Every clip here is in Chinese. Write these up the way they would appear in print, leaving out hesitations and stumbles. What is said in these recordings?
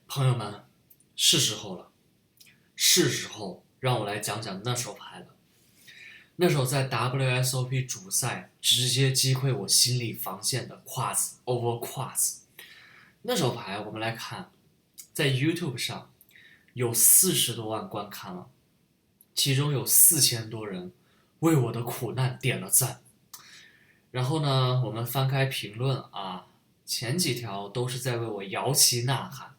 朋友们，是时候了，是时候让我来讲讲那手牌了。那手在 WSOP 主赛直接击溃我心理防线的 Quads over Quads。那手牌我们来看，在 YouTube 上有40多万观看了，其中有4000多人为我的苦难点了赞。然后呢，我们翻开评论啊，前几条都是在为我摇旗呐喊，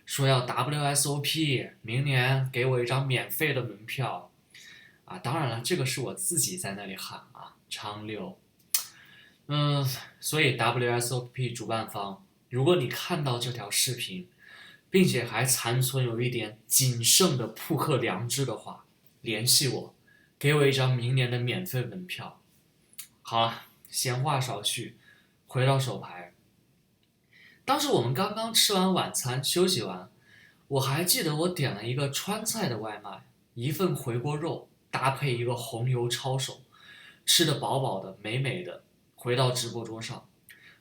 说要 WSOP，明年给我一张免费的门票啊！当然了，这个是我自己在那里喊啊，昌六。嗯，所以 WSOP 主办方，如果你看到这条视频，并且还残存有一点仅剩的扑克良知的话，联系我，给我一张明年的免费门票。好了，闲话少叙，回到手牌。当时我们刚刚吃完晚餐，休息完，我还记得我点了一个川菜的外卖，一份回锅肉搭配一个红油抄手，吃得饱饱的、美美的。回到直播桌上，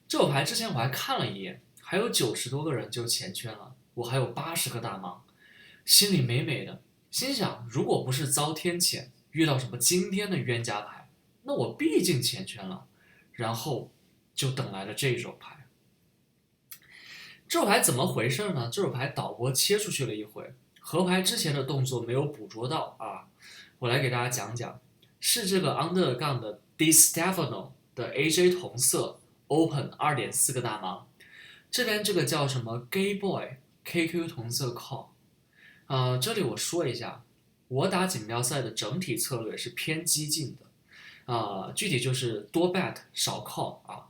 这手牌之前我还看了一眼，还有90多个人就前圈了，我还有80个大盲，心里美美的，心想如果不是遭天谴，遇到什么惊天的冤家牌，那我毕竟前圈了。然后就等来了这手牌。这手牌怎么回事呢？这手牌导播切出去了一回，合牌之前的动作没有捕捉到啊。我来给大家讲讲，是这个 under 杠的 Di Stefano 的 AJ 同色 Open 2.4个大盲，这边这个叫什么 Gay Boy KQ 同色 Call。这里我说一下，我打锦标赛的整体策略是偏激进的，具体就是多 bet 少 call 啊。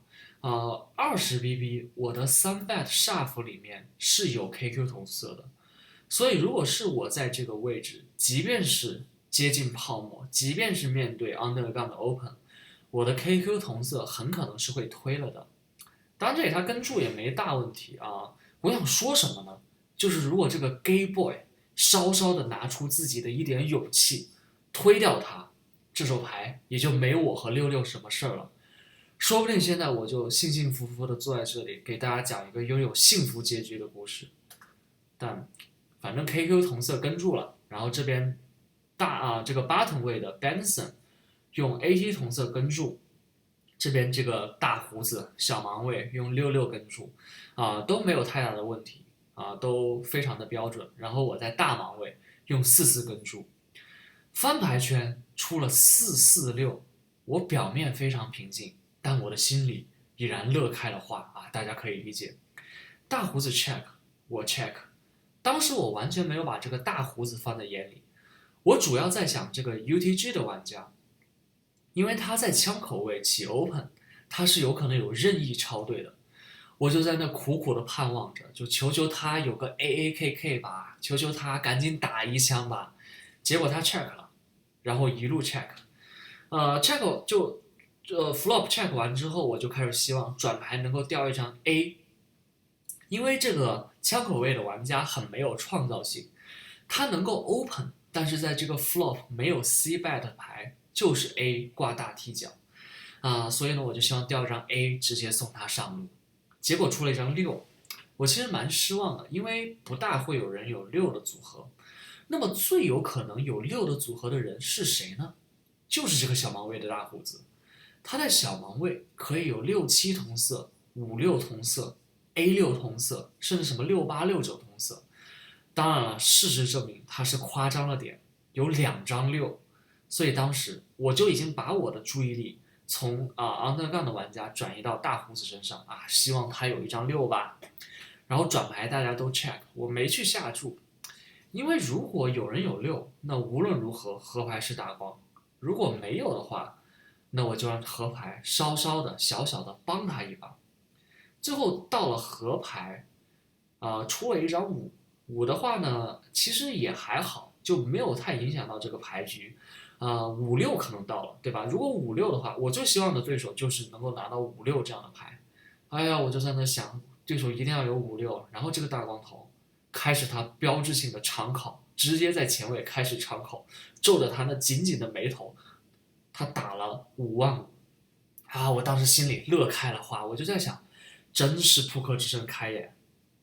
20BB 我的3bet shuffle 里面是有 KQ 同色的，所以如果是我在这个位置，即便是接近泡沫，即便是面对 under 杠的 open， 我的 KQ 同色很可能是会推了的。当然这里他跟注也没大问题啊。我想说什么呢？就是如果这个 gay boy 稍稍的拿出自己的一点勇气，推掉他，这手牌也就没我和六六什么事儿了。说不定现在我就幸幸福福的坐在这里，给大家讲一个拥有幸福结局的故事。但反正 KQ 同色跟住了，然后这边这个 bottom 位的 Benson 用 AT 同色跟住，这边这个大胡子小盲位用66跟住，都没有太大的问题都非常的标准。然后我在大盲位用44跟住，翻牌圈出了446，我表面非常平静，但我的心里已然乐开了花大家可以理解。大胡子 check， 我 check， 当时我完全没有把这个大胡子放在眼里，我主要在想这个 UTG 的玩家，因为他在枪口位起 open， 他是有可能有任意抄对的。我就在那苦苦的盼望着，就求求他有个 AAKK 吧，求求他赶紧打一枪吧。结果他 check 了，然后一路 check，check 就flop check 完之后，我就开始希望转牌能够掉一张 A， 因为这个枪口位的玩家很没有创造性，他能够 open， 但是在这个 flop 没有 C bet 牌，就是 A 挂大踢脚所以呢，我就希望掉一张 A 直接送他上路。结果出了一张6，我其实蛮失望的，因为不大会有人有6的组合。那么最有可能有6的组合的人是谁呢？就是这个小盲位的大胡子，他在小盲位可以有67同色、56同色、A6同色，甚至什么68、69同色。当然了，事实证明他是夸张了点，有2张6，所以当时我就已经把我的注意力从under 杠的玩家转移到大胡子身上希望他有一张6吧。然后转牌大家都 check， 我没去下注，因为如果有人有6，那无论如何合牌是打光；如果没有的话，那我就让合牌稍稍的小小的帮他一把。最后到了合牌，出了一张5的话呢，其实也还好，就没有太影响到这个牌局。5、6可能到了，对吧？如果5、6的话，我最希望的对手就是能够拿到5、6这样的牌。哎呀，我就在那想，对手一定要有5、6，然后这个大光头开始他标志性的长考，直接在前位开始长考，皱着他那紧紧的眉头，他打了5万5我当时心里乐开了花，我就在想，真是扑克之神开眼，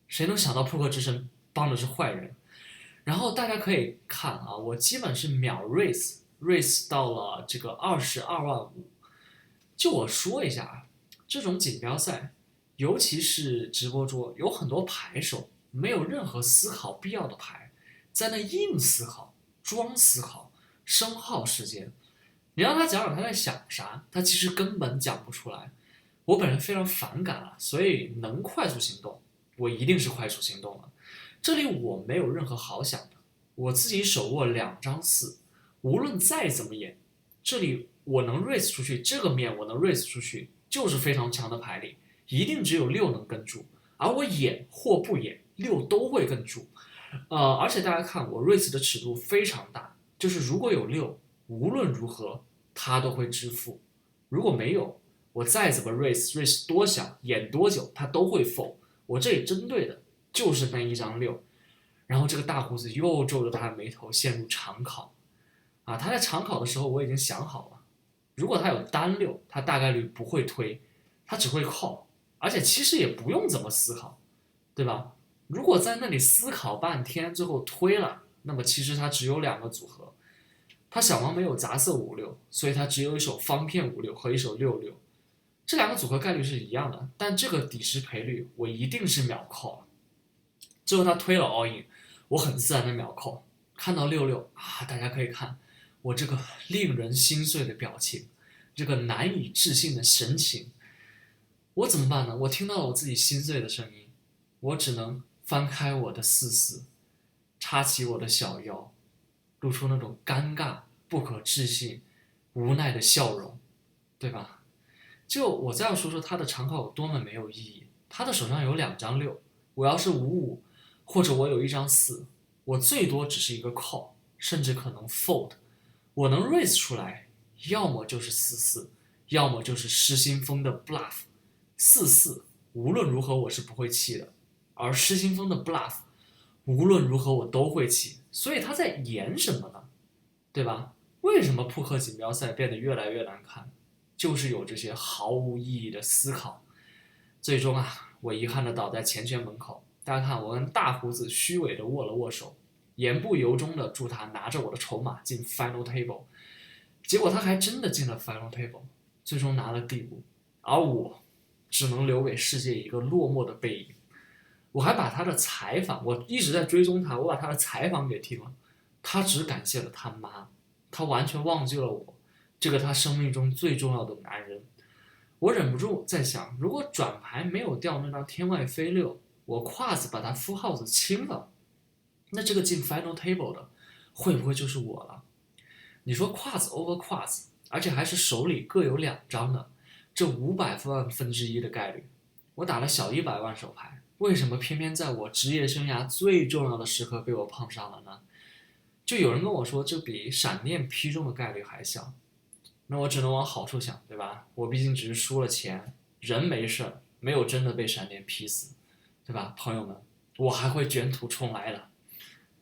谁能想到扑克之神帮的是坏人。然后大家可以看啊，我基本是秒 raise 到了这个22.5万。就我说一下啊，这种锦标赛，尤其是直播桌，有很多牌手没有任何思考必要的牌，在那硬思考、装思考、生耗时间。你让他讲讲他在想啥，他其实根本讲不出来。我本人非常反感啊，所以能快速行动，我一定是快速行动了。这里我没有任何好想的，我自己手握2张4，无论再怎么演，这里我能 raise 出去，这个面我能 raise 出去，就是非常强的牌力，一定只有6能跟住，而我演或不演，6都会跟住。而且大家看我 raise 的尺度非常大，就是如果有6，无论如何他都会支付；如果没有，我再怎么 raise 多小，演多久，他都会 fold。我这里针对的就是那一张6。然后这个大胡子又皱着他的眉头，陷入长考。他在长考的时候我已经想好了，如果他有单6，他大概率不会推，他只会 call，而且其实也不用怎么思考，对吧？如果在那里思考半天，最后推了，那么其实他只有2个组合，他小王没有杂色5-6，所以他只有一手方片5-6和一手6-6，这2个组合概率是一样的，但这个底时赔率我一定是秒 call。最后他推了 all in， 我很自然的秒 call。看到6-6大家可以看我这个令人心碎的表情，这个难以置信的神情，我怎么办呢？我听到了我自己心碎的声音，我只能翻开我的4-4，插起我的小腰，露出那种尴尬、不可置信、无奈的笑容，对吧？就我再要说说他的长考有多么没有意义。他的手上有2张6，我要是5-5，或者我有1张4，我最多只是一个 call， 甚至可能 fold。我能 raise 出来，要么就是4-4，要么就是失心疯的 bluff。4-4无论如何我是不会气的，而失心疯的 bluff 无论如何我都会气。所以他在演什么呢？对吧？为什么扑克锦标赛变得越来越难看？就是有这些毫无意义的思考。最终我遗憾的倒在钱圈门口。大家看，我跟大胡子虚伪的握了握手，言不由衷的祝他拿着我的筹码进 final table。结果他还真的进了 final table， 最终拿了第5，而我只能留给世界一个落寞的背影。我还把他的采访，我一直在追踪他，我把他的采访给听了，他只感谢了他妈，他完全忘记了我，这个他生命中最重要的男人。我忍不住在想，如果转牌没有掉那张天外飞6，我胯子把他full house清了，那这个进 final table 的会不会就是我了？你说胯子 over 胯子，而且还是手里各有2张的，这500万分之一的概率，我打了小100万手牌，为什么偏偏在我职业生涯最重要的时刻被我碰上了呢？就有人跟我说，这比闪电劈中的概率还小。那我只能往好处想，对吧？我毕竟只是输了钱，人没事，没有真的被闪电劈死，对吧？朋友们，我还会卷土重来的。